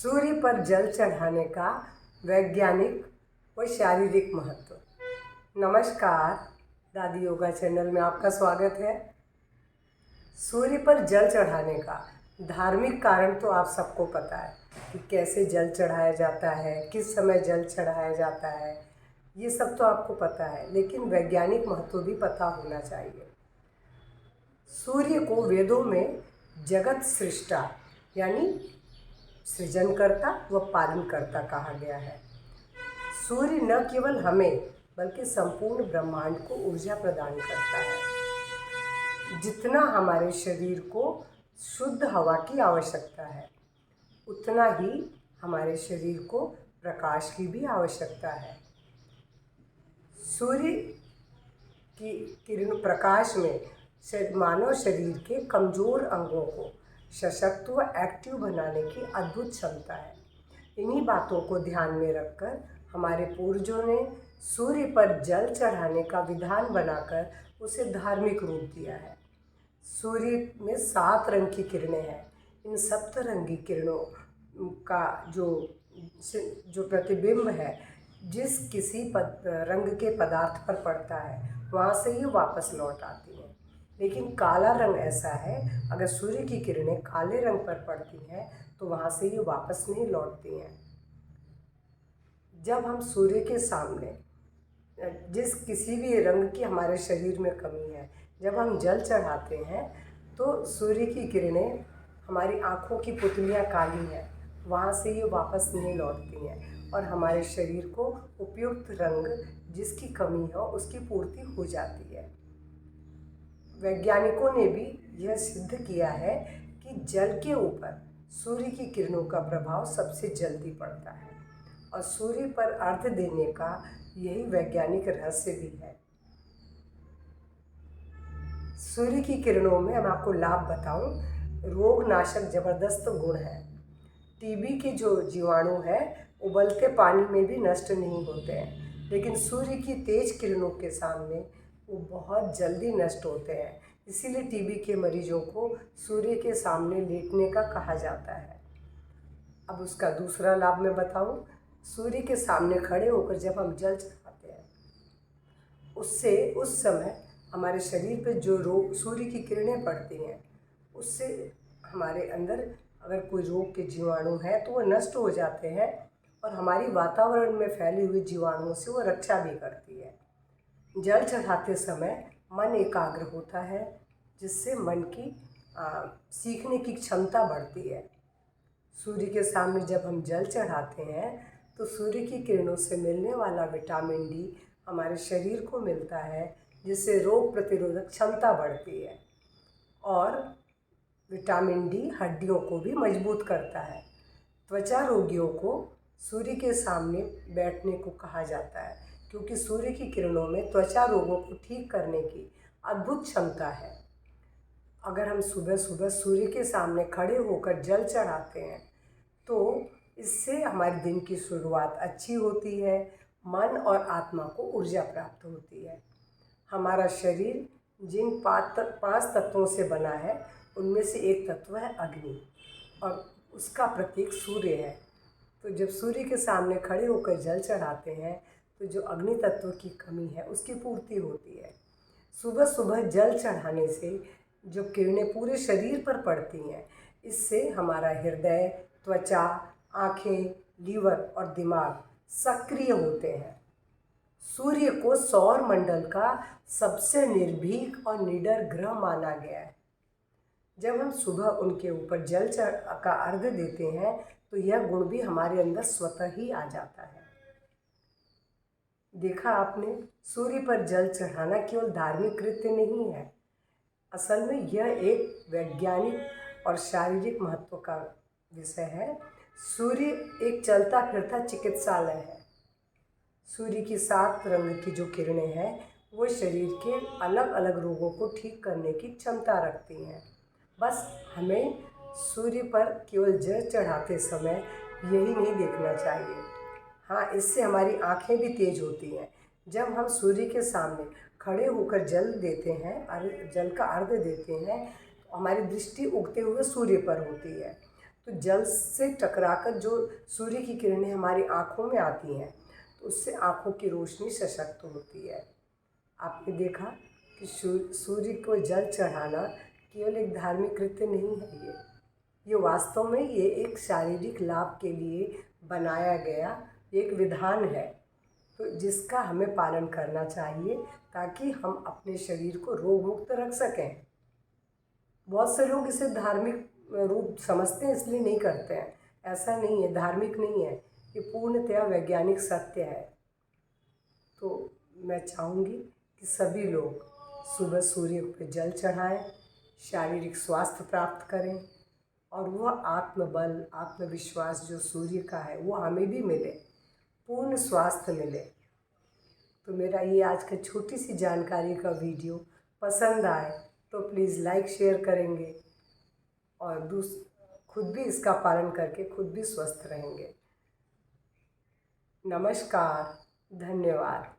सूर्य पर जल चढ़ाने का वैज्ञानिक व शारीरिक महत्व। नमस्कार, दादी योगा चैनल में आपका स्वागत है। सूर्य पर जल चढ़ाने का धार्मिक कारण तो आप सबको पता है कि कैसे जल चढ़ाया जाता है, किस समय जल चढ़ाया जाता है, ये सब तो आपको पता है, लेकिन वैज्ञानिक महत्व भी पता होना चाहिए। सूर्य को वेदों में जगत सृष्टा यानी सृजनकर्ता व पालनकर्ता कहा गया है। सूर्य न केवल हमें बल्कि संपूर्ण ब्रह्मांड को ऊर्जा प्रदान करता है। जितना हमारे शरीर को शुद्ध हवा की आवश्यकता है, उतना ही हमारे शरीर को प्रकाश की भी आवश्यकता है। सूर्य की किरण प्रकाश में मानव शरीर के कमज़ोर अंगों को सशक्त व एक्टिव बनाने की अद्भुत क्षमता है। इन्हीं बातों को ध्यान में रखकर हमारे पूर्वजों ने सूर्य पर जल चढ़ाने का विधान बनाकर उसे धार्मिक रूप दिया है। सूर्य में 7 रंग की किरणें हैं। इन सप्तरंगी किरणों का जो प्रतिबिंब है, जिस किसी रंग के पदार्थ पर पड़ता है, वहाँ से ये वापस लौट आती हैं। लेकिन काला रंग ऐसा है, अगर सूर्य की किरणें काले रंग पर पड़ती हैं तो वहाँ से ये वापस नहीं लौटती हैं। जब हम सूर्य के सामने जिस किसी भी रंग की हमारे शरीर में कमी है, जब हम जल चढ़ाते हैं तो सूर्य की किरणें हमारी आँखों की पुतलियाँ काली हैं, वहाँ से ये वापस नहीं लौटती हैं और हमारे शरीर को उपयुक्त रंग जिसकी कमी हो उसकी पूर्ति हो जाती है। वैज्ञानिकों ने भी यह सिद्ध किया है कि जल के ऊपर सूर्य की किरणों का प्रभाव सबसे जल्दी पड़ता है और सूर्य पर अर्घ्य देने का यही वैज्ञानिक रहस्य भी है। सूर्य की किरणों में हम आपको लाभ बताऊं, रोग नाशक जबरदस्त गुण है। टीबी के जो जीवाणु हैं उबलते पानी में भी नष्ट नहीं होते हैं, लेकिन सूर्य की तेज किरणों के सामने वो बहुत जल्दी नष्ट होते हैं। इसीलिए टीबी के मरीजों को सूर्य के सामने लेटने का कहा जाता है। अब उसका दूसरा लाभ मैं बताऊं, सूर्य के सामने खड़े होकर जब हम जल चढ़ाते हैं, उससे उस समय हमारे शरीर पर जो रोग सूर्य की किरणें पड़ती हैं, उससे हमारे अंदर अगर कोई रोग के जीवाणु हैं तो वो नष्ट हो जाते हैं और हमारी वातावरण में फैली हुई जीवाणुओं से वो रक्षा भी करती है। जल चढ़ाते समय मन एकाग्र होता है, जिससे मन की सीखने की क्षमता बढ़ती है। सूर्य के सामने जब हम जल चढ़ाते हैं तो सूर्य की किरणों से मिलने वाला विटामिन डी हमारे शरीर को मिलता है, जिससे रोग प्रतिरोधक क्षमता बढ़ती है और विटामिन डी हड्डियों को भी मजबूत करता है। त्वचा रोगियों को सूर्य के सामने बैठने को कहा जाता है, क्योंकि सूर्य की किरणों में त्वचा रोगों को ठीक करने की अद्भुत क्षमता है। अगर हम सुबह सुबह सूर्य के सामने खड़े होकर जल चढ़ाते हैं तो इससे हमारे दिन की शुरुआत अच्छी होती है, मन और आत्मा को ऊर्जा प्राप्त होती है। हमारा शरीर जिन 5 तत्वों से बना है, उनमें से एक तत्व है अग्नि और उसका प्रतीक सूर्य है। तो जब सूर्य के सामने खड़े होकर जल चढ़ाते हैं तो जो अग्नि तत्व की कमी है उसकी पूर्ति होती है। सुबह सुबह जल चढ़ाने से जो किरणें पूरे शरीर पर पड़ती हैं, इससे हमारा हृदय, त्वचा, आँखें, लीवर और दिमाग सक्रिय होते हैं। सूर्य को सौर मंडल का सबसे निर्भीक और निडर ग्रह माना गया है। जब हम सुबह उनके ऊपर जल का अर्घ्य देते हैं तो यह गुण भी हमारे अंदर स्वतः ही आ जाता है। देखा आपने, सूर्य पर जल चढ़ाना केवल धार्मिक कृत्य नहीं है, असल में यह एक वैज्ञानिक और शारीरिक महत्व का विषय है। सूर्य एक चलता फिरता चिकित्सालय है। सूर्य की 7 रंग की जो किरणें हैं वो शरीर के अलग अलग रोगों को ठीक करने की क्षमता रखती हैं। बस हमें सूर्य पर केवल जल चढ़ाते समय यही नहीं देखना चाहिए। हाँ, इससे हमारी आँखें भी तेज होती हैं। जब हम सूर्य के सामने खड़े होकर जल देते हैं, जल का अर्घ्य देते हैं, तो हमारी दृष्टि उगते हुए सूर्य पर होती है। तो जल से टकराकर जो सूर्य की किरणें हमारी आँखों में आती हैं तो उससे आँखों की रोशनी सशक्त होती है। आपने देखा कि सूर्य को जल चढ़ाना केवल एक धार्मिक कृत्य नहीं है, ये वास्तव में ये एक शारीरिक लाभ के लिए बनाया गया एक विधान है, तो जिसका हमें पालन करना चाहिए ताकि हम अपने शरीर को रोग मुक्त रख सकें। बहुत से लोग इसे धार्मिक रूप समझते हैं इसलिए नहीं करते हैं, ऐसा नहीं है, धार्मिक नहीं है, ये पूर्णतया वैज्ञानिक सत्य है। तो मैं चाहूँगी कि सभी लोग सुबह सूर्य पे जल चढ़ाएं, शारीरिक स्वास्थ्य प्राप्त करें और वह आत्मबल आत्मविश्वास जो सूर्य का है वो हमें भी मिले, पूर्ण स्वास्थ्य मिले। तो मेरा ये आज का छोटी सी जानकारी का वीडियो पसंद आए तो प्लीज़ लाइक शेयर करेंगे और खुद भी इसका पालन करके खुद भी स्वस्थ रहेंगे। नमस्कार, धन्यवाद।